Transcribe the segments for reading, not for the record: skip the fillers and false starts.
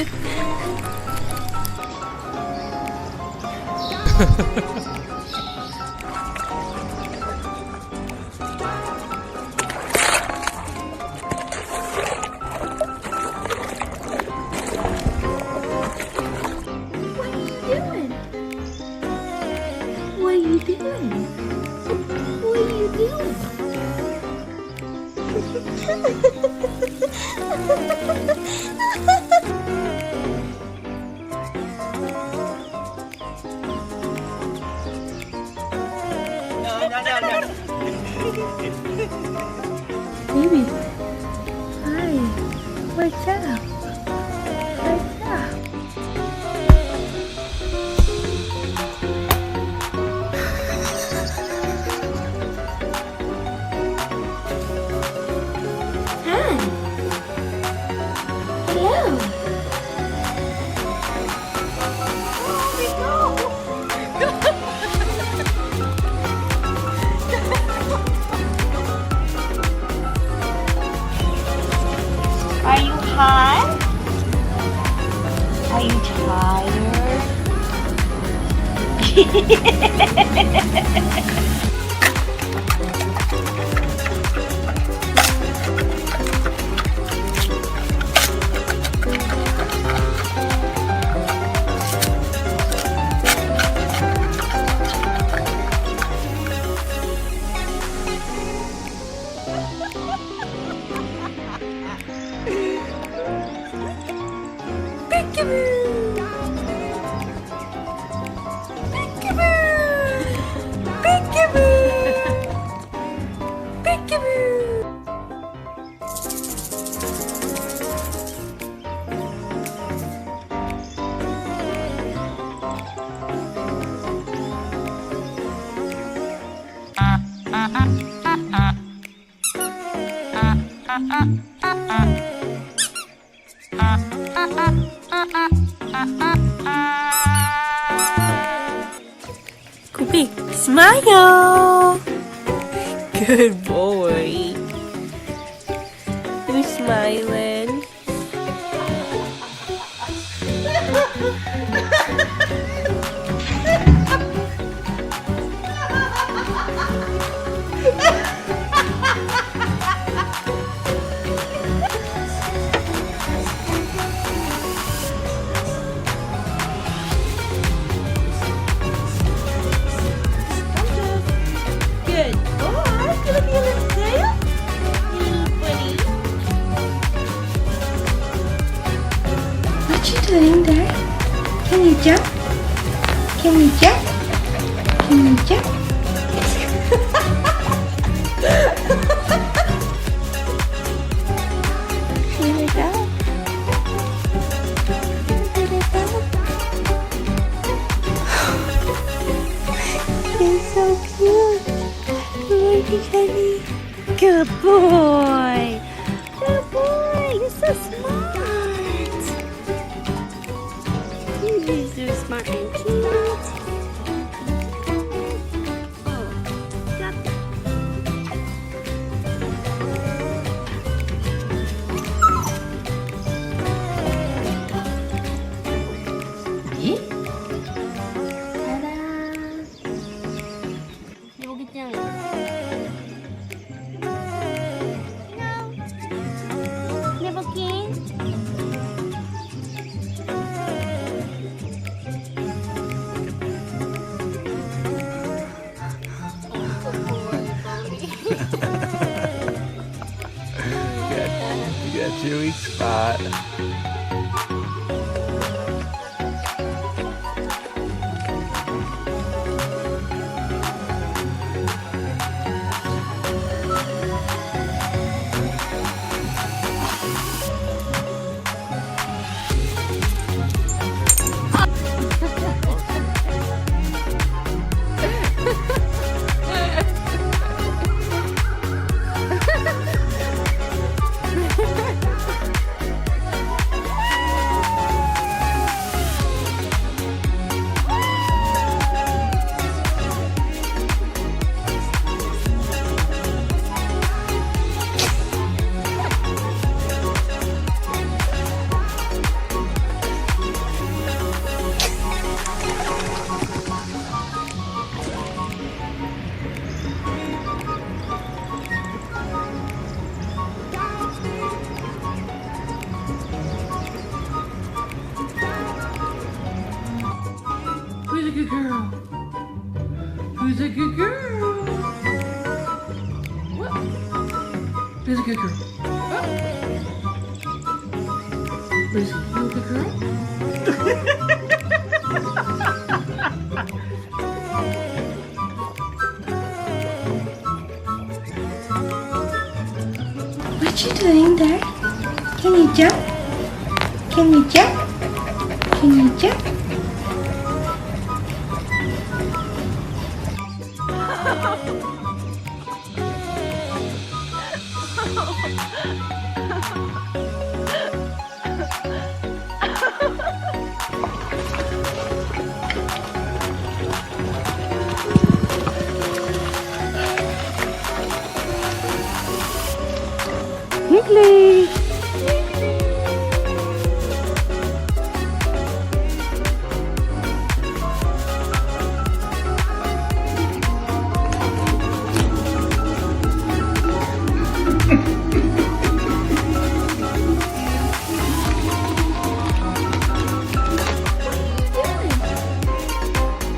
What are you doing? What are you doing? Baby, hi, what's up? What's up? Hi. Hello. Are you hot? Are you tired? Kupi, smile. Good boy. You smiling? Good boy. Gonna be a little tail? Buddy. What you doing there? Can you jump? Can you jump? Can you jump? Here we go. Here we go. You're so cute. Look at Jenny. Good boy. Good boy. You're so smart. You're so smart and cute. Oh, stop. You got your weak spot. good girl. Lucy, you a good girl? What you doing there? Can you jump? Can you jump? Can you jump? Higley!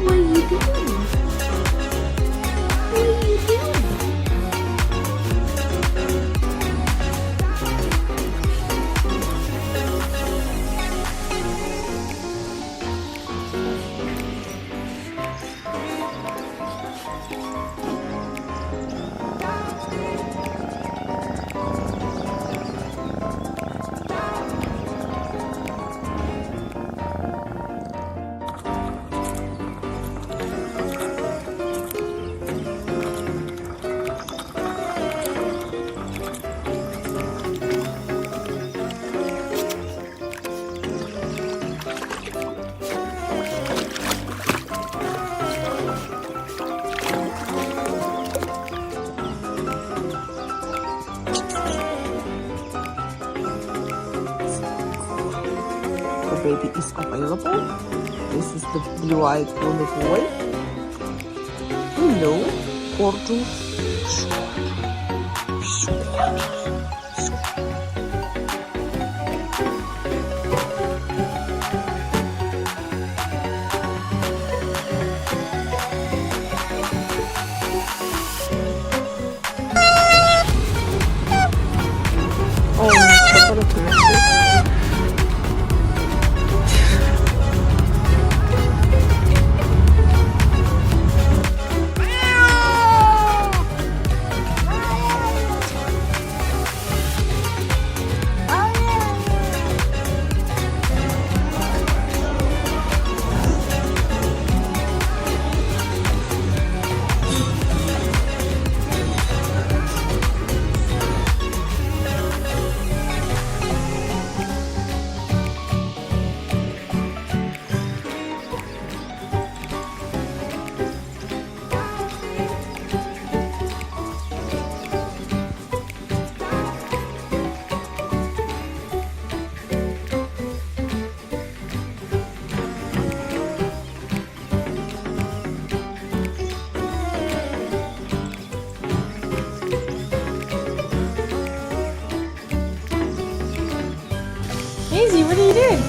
What are you doing? What are you doing? The baby is available. This is the blue-eyed woolly boy. Hello, gorgeous. Oh, chocolate milk. Maisie, what are you doing?